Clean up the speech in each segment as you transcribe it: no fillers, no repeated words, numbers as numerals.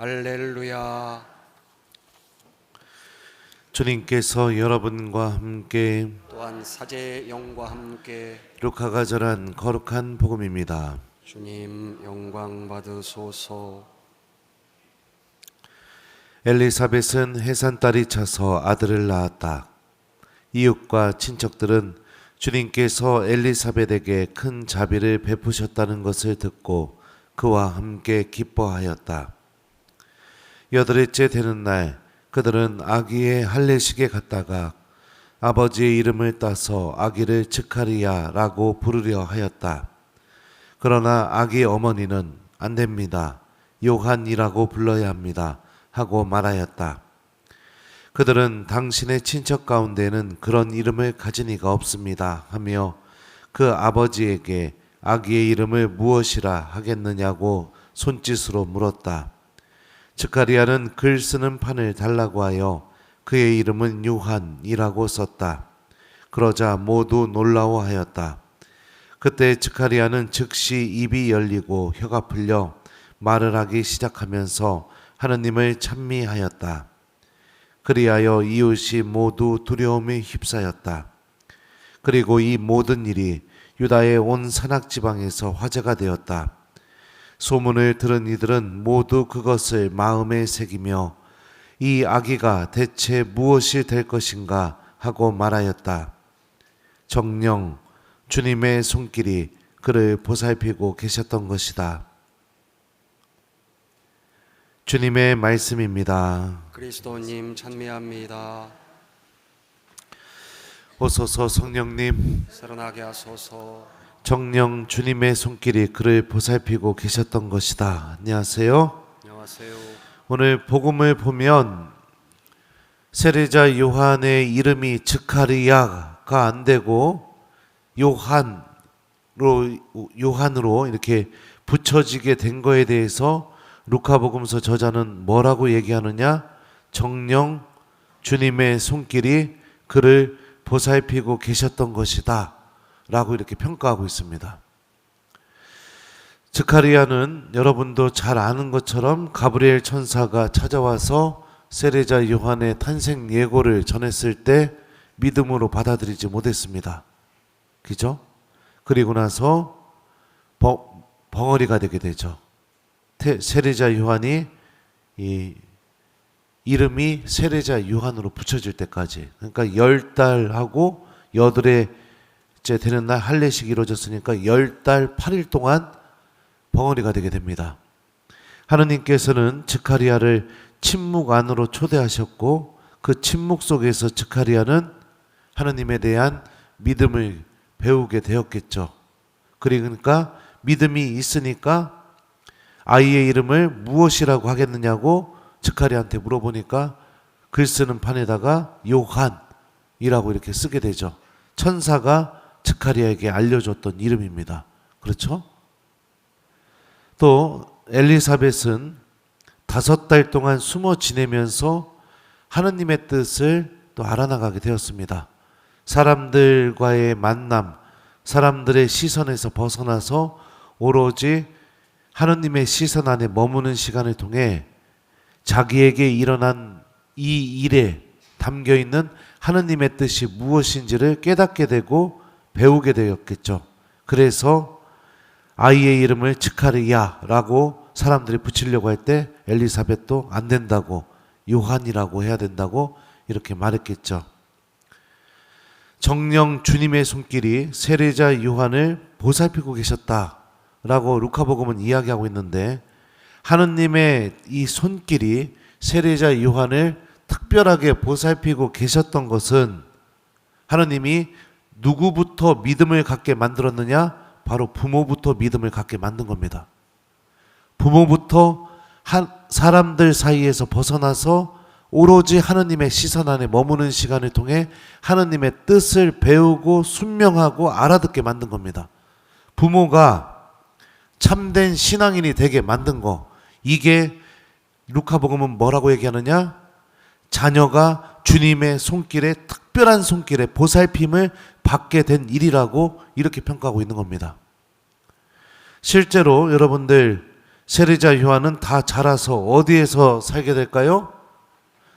할렐루야. 주님께서 여러분과 함께 또한 사제의 영과 함께 루카가 전한 거룩한 복음입니다. 주님 영광 받으소서. 엘리사벳은 해산달이 차서 아들을 낳았다. 이웃과 친척들은 주님께서 엘리사벳에게 큰 자비를 베푸셨다는 것을 듣고 그와 함께 기뻐하였다. 8일째 되는 날 그들은 아기의 할례식에 갔다가 아버지의 이름을 따서 아기를 즈카리야라고 부르려 하였다. 그러나 아기 어머니는 안 됩니다. 요한이라고 불러야 합니다. 하고 말하였다. 그들은 당신의 친척 가운데는 그런 이름을 가진 이가 없습니다. 하며 그 아버지에게 아기의 이름을 무엇이라 하겠느냐고 손짓으로 물었다. 즈카리야는 글 쓰는 판을 달라고 하여 그의 이름은 요한이라고 썼다. 그러자 모두 놀라워하였다. 그때 즈카리야는 즉시 입이 열리고 혀가 풀려 말을 하기 시작하면서 하느님을 찬미하였다. 그리하여 이웃이 모두 두려움에 휩싸였다. 그리고 이 모든 일이 유다의 온 산악지방에서 화제가 되었다. 소문을 들은 이들은 모두 그것을 마음에 새기며 이 아기가 대체 무엇이 될 것인가 하고 말하였다. 정녕 주님의 손길이 그를 보살피고 계셨던 것이다. 주님의 말씀입니다. 그리스도님 찬미합니다. 오소서 성령님, 살아나게 하소서. 정녕 주님의 손길이 그를 보살피고 계셨던 것이다. 안녕하세요. 안녕하세요. 오늘 복음을 보면 세례자 요한의 이름이 즈카리야가 안 되고 요한으로 이렇게 붙여지게 된 거에 대해서 루카복음서 저자는 뭐라고 얘기하느냐? 정녕 주님의 손길이 그를 보살피고 계셨던 것이다 라고 이렇게 평가하고 있습니다. 즈카리야는 여러분도 잘 아는 것처럼 가브리엘 천사가 찾아와서 세례자 요한의 탄생 예고를 전했을 때 믿음으로 받아들이지 못했습니다. 그죠? 그리고 나서 벙어리가 되게 되죠. 세례자 요한이 이 이름이 세례자 요한으로 붙여질 때까지, 그러니까 10달하고 8회째 되는 날 할례식이 이루어졌으니까 10달 8일 동안 벙어리가 되게 됩니다. 하느님께서는 즈카리야를 침묵 안으로 초대하셨고 그 침묵 속에서 즈카리야는 하느님에 대한 믿음을 배우게 되었겠죠. 그러니까 믿음이 있으니까 아이의 이름을 무엇이라고 하겠느냐고 즈카리야한테 물어보니까 글 쓰는 판에다가 요한이라고 이렇게 쓰게 되죠. 천사가 즈카리야에게 알려줬던 이름입니다. 그렇죠? 또 엘리사벳은 5달 동안 숨어 지내면서 하느님의 뜻을 또 알아나가게 되었습니다. 사람들과의 만남, 사람들의 시선에서 벗어나서 오로지 하느님의 시선 안에 머무는 시간을 통해 자기에게 일어난 이 일에 담겨있는 하느님의 뜻이 무엇인지를 깨닫게 되고 배우게 되었겠죠. 그래서 아이의 이름을 즈카리야라고 사람들이 붙이려고 할 때 엘리사벳도 안 된다고 요한이라고 해야 된다고 이렇게 말했겠죠. 정녕 주님의 손길이 세례자 요한을 보살피고 계셨다라고 루카복음은 이야기하고 있는데 하느님의 이 손길이 세례자 요한을 특별하게 보살피고 계셨던 것은 하느님이 누구부터 믿음을 갖게 만들었느냐? 바로 부모부터 믿음을 갖게 만든 겁니다. 부모부터 사람들 사이에서 벗어나서 오로지 하느님의 시선 안에 머무는 시간을 통해 하느님의 뜻을 배우고 순명하고 알아듣게 만든 겁니다. 부모가 참된 신앙인이 되게 만든 거, 이게 루카복음은 뭐라고 얘기하느냐? 자녀가 주님의 손길에, 특별한 손길에 보살핌을 받게 된 일이라고 이렇게 평가하고 있는 겁니다. 실제로 여러분들 세례자 요한은 다 자라서 어디에서 살게 될까요?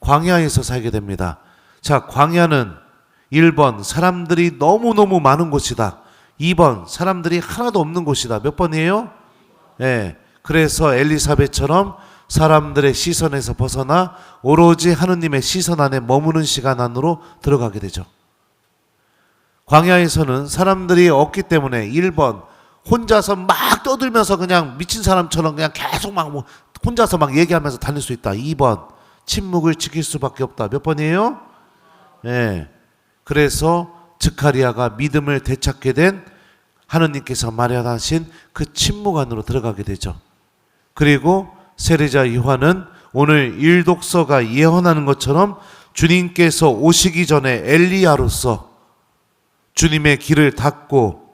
광야에서 살게 됩니다. 자, 광야는 1번 사람들이 너무너무 많은 곳이다. 2번 사람들이 하나도 없는 곳이다. 몇 번이에요? 네. 그래서 엘리사벳처럼 사람들의 시선에서 벗어나 오로지 하느님의 시선 안에 머무는 시간 안으로 들어가게 되죠. 광야에서는 사람들이 없기 때문에 1번 혼자서 막 떠들면서 그냥 미친 사람처럼 그냥 계속 막 혼자서 막 얘기하면서 다닐 수 있다. 2번 침묵을 지킬 수밖에 없다. 몇 번이에요? 네. 그래서 스가랴가 믿음을 되찾게 된 하느님께서 마련하신 그 침묵 안으로 들어가게 되죠. 그리고 세례자 요한은 오늘 일독서가 예언하는 것처럼 주님께서 오시기 전에 엘리야로서 주님의 길을 닫고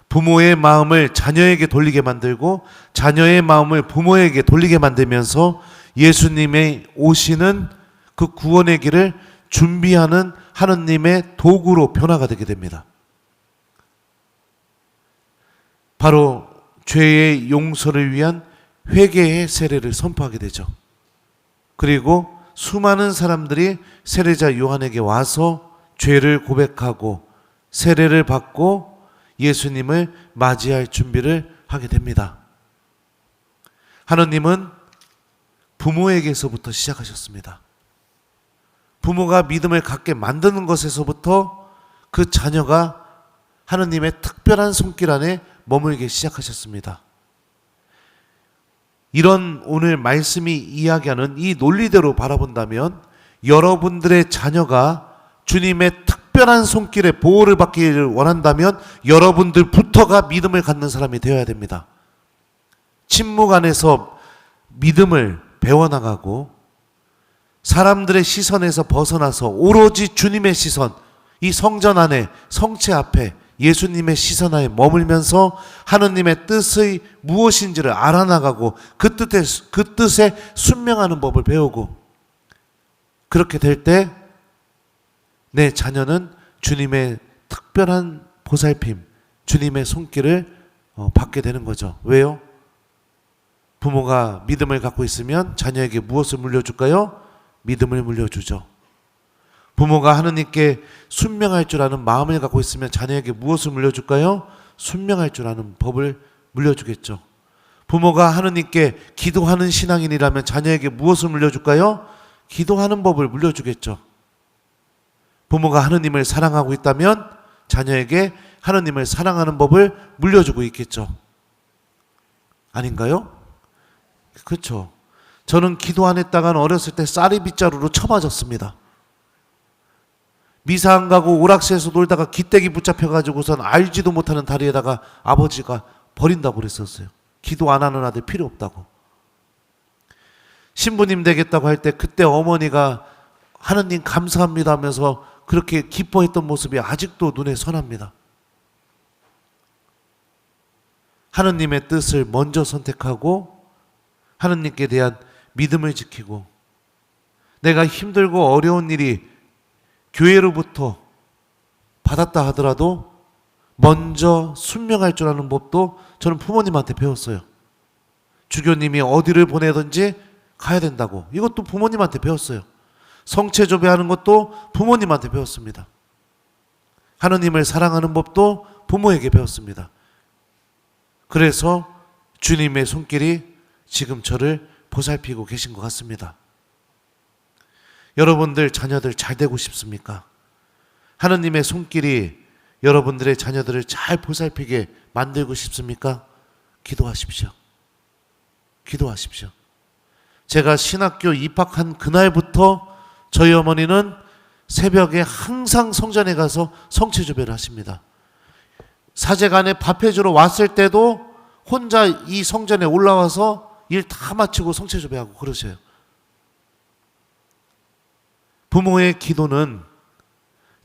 부모의 마음을 자녀에게 돌리게 만들고 자녀의 마음을 부모에게 돌리게 만들면서 예수님의 오시는 그 구원의 길을 준비하는 하느님의 도구로 변화가 되게 됩니다. 바로 죄의 용서를 위한 회개의 세례를 선포하게 되죠. 그리고 수많은 사람들이 세례자 요한에게 와서 죄를 고백하고 세례를 받고 예수님을 맞이할 준비를 하게 됩니다. 하느님은 부모에게서부터 시작하셨습니다. 부모가 믿음을 갖게 만드는 것에서부터 그 자녀가 하느님의 특별한 손길 안에 머물기 시작하셨습니다. 이런 오늘 말씀이 이야기하는 이 논리대로 바라본다면 여러분들의 자녀가 주님의 특별한 손길에 보호를 받기를 원한다면 여러분들부터가 믿음을 갖는 사람이 되어야 됩니다. 침묵 안에서 믿음을 배워나가고 사람들의 시선에서 벗어나서 오로지 주님의 시선, 이 성전 안에 성체 앞에 예수님의 시선 안에 머물면서 하느님의 뜻의 무엇인지를 알아나가고 그 뜻에 순명하는 법을 배우고 그렇게 될 때 내 자녀는 주님의 특별한 보살핌, 주님의 손길을 받게 되는 거죠. 왜요? 부모가 믿음을 갖고 있으면 자녀에게 무엇을 물려줄까요? 믿음을 물려주죠. 부모가 하느님께 순명할 줄 아는 마음을 갖고 있으면 자녀에게 무엇을 물려줄까요? 순명할 줄 아는 법을 물려주겠죠. 부모가 하느님께 기도하는 신앙인이라면 자녀에게 무엇을 물려줄까요? 기도하는 법을 물려주겠죠. 부모가 하느님을 사랑하고 있다면 자녀에게 하느님을 사랑하는 법을 물려주고 있겠죠. 아닌가요? 그렇죠. 저는 기도 안 했다간 어렸을 때 쌀이 빗자루로 쳐맞았습니다. 미사 안 가고 오락실에서 놀다가 기떼기 붙잡혀가지고선 알지도 못하는 다리에다가 아버지가 버린다고 그랬었어요. 기도 안 하는 아들 필요 없다고. 신부님 되겠다고 할 때 그때 어머니가 하느님 감사합니다 하면서 그렇게 기뻐했던 모습이 아직도 눈에 선합니다. 하느님의 뜻을 먼저 선택하고 하느님께 대한 믿음을 지키고 내가 힘들고 어려운 일이 교회로부터 받았다 하더라도 먼저 순명할 줄 아는 법도 저는 부모님한테 배웠어요. 주교님이 어디를 보내든지 가야 된다고. 이것도 부모님한테 배웠어요. 성체조배하는 것도 부모님한테 배웠습니다. 하느님을 사랑하는 법도 부모에게 배웠습니다. 그래서 주님의 손길이 지금 저를 보살피고 계신 것 같습니다. 여러분들 자녀들 잘 되고 싶습니까? 하느님의 손길이 여러분들의 자녀들을 잘 보살피게 만들고 싶습니까? 기도하십시오. 기도하십시오. 제가 신학교 입학한 그날부터 저희 어머니는 새벽에 항상 성전에 가서 성체조배를 하십니다. 사제간에 밥 해주러 왔을 때도 혼자 이 성전에 올라와서 일 다 마치고 성체조배하고 그러셔요. 부모의 기도는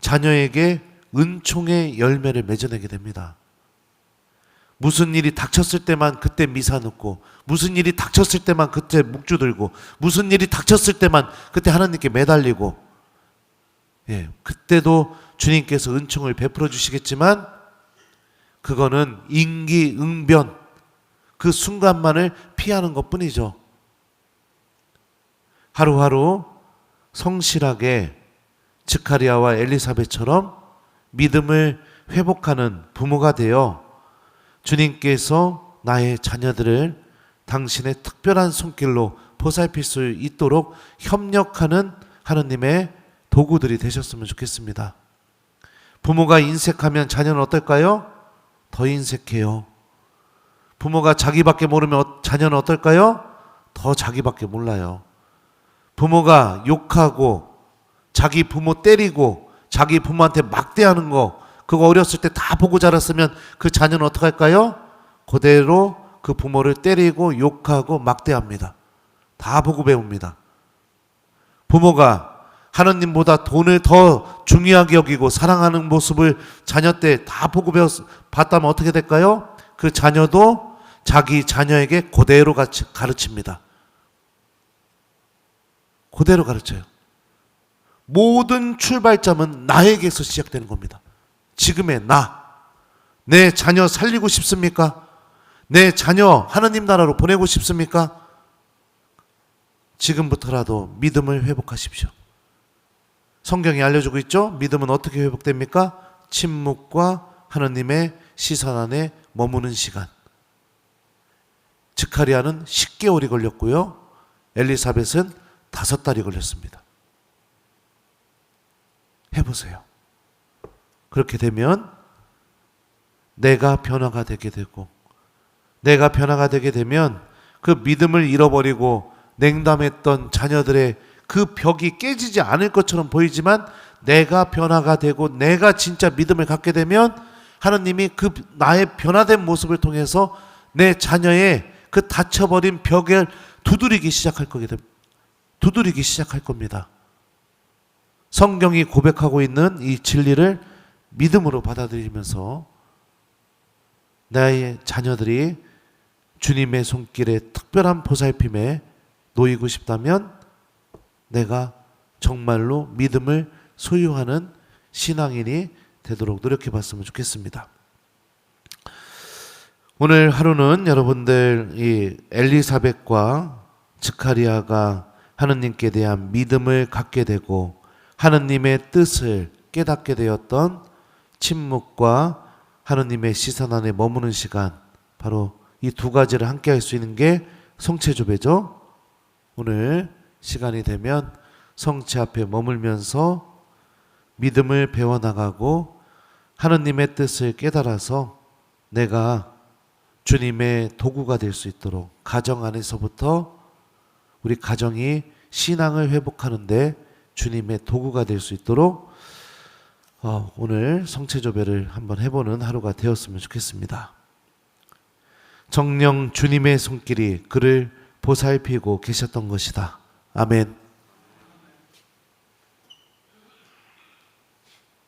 자녀에게 은총의 열매를 맺어내게 됩니다. 무슨 일이 닥쳤을 때만 그때 미사 넣고 무슨 일이 닥쳤을 때만 그때 묵주 들고 무슨 일이 닥쳤을 때만 그때 하나님께 매달리고 그때도 주님께서 은총을 베풀어 주시겠지만 그거는 임기응변 그 순간만을 피하는 것뿐이죠. 하루하루 성실하게 스가랴와 엘리사벳처럼 믿음을 회복하는 부모가 되어 주님께서 나의 자녀들을 당신의 특별한 손길로 보살필 수 있도록 협력하는 하느님의 도구들이 되셨으면 좋겠습니다. 부모가 인색하면 자녀는 어떨까요? 더 인색해요. 부모가 자기밖에 모르면 자녀는 어떨까요? 더 자기밖에 몰라요. 부모가 욕하고 자기 부모 때리고 자기 부모한테 막대하는 거, 그거 어렸을 때 다 보고 자랐으면 그 자녀는 어떻게 할까요? 그대로 그 부모를 때리고 욕하고 막대합니다. 다 보고 배웁니다. 부모가 하느님보다 돈을 더 중요하게 여기고 사랑하는 모습을 자녀 때 다 보고 봤다면 어떻게 될까요? 그 자녀도 자기 자녀에게 그대로 가르칩니다. 그대로 가르쳐요. 모든 출발점은 나에게서 시작되는 겁니다. 지금의 나. 내 자녀 살리고 싶습니까? 내 자녀 하느님 나라로 보내고 싶습니까? 지금부터라도 믿음을 회복하십시오. 성경이 알려주고 있죠? 믿음은 어떻게 회복됩니까? 침묵과 하느님의 시선 안에 머무는 시간. 스가랴는 10개월이 걸렸고요. 엘리사벳은 5달이 걸렸습니다. 해보세요. 그렇게 되면 내가 변화가 되게 되고, 내가 변화가 되게 되면 그 믿음을 잃어버리고 냉담했던 자녀들의 그 벽이 깨지지 않을 것처럼 보이지만 내가 변화가 되고 내가 진짜 믿음을 갖게 되면 하느님이 그 나의 변화된 모습을 통해서 내 자녀의 그 닫혀버린 벽을 두드리기 시작할 겁니다. 성경이 고백하고 있는 이 진리를 믿음으로 받아들이면서 나의 자녀들이 주님의 손길에 특별한 보살핌에 놓이고 싶다면 내가 정말로 믿음을 소유하는 신앙인이 되도록 노력해 봤으면 좋겠습니다. 오늘 하루는 여러분들 이 엘리사벳과 스가랴가 하느님께 대한 믿음을 갖게 되고 하느님의 뜻을 깨닫게 되었던 침묵과 하느님의 시선 안에 머무는 시간, 바로 이 두 가지를 함께 할 수 있는 게 성체조배죠. 오늘 시간이 되면 성체 앞에 머물면서 믿음을 배워나가고 하느님의 뜻을 깨달아서 내가 주님의 도구가 될 수 있도록 가정 안에서부터 우리 가정이 신앙을 회복하는데 주님의 도구가 될 수 있도록 오늘 성체조배를 한번 해보는 하루가 되었으면 좋겠습니다. 정녕 주님의 손길이 그를 보살피고 계셨던 것이다. 아멘.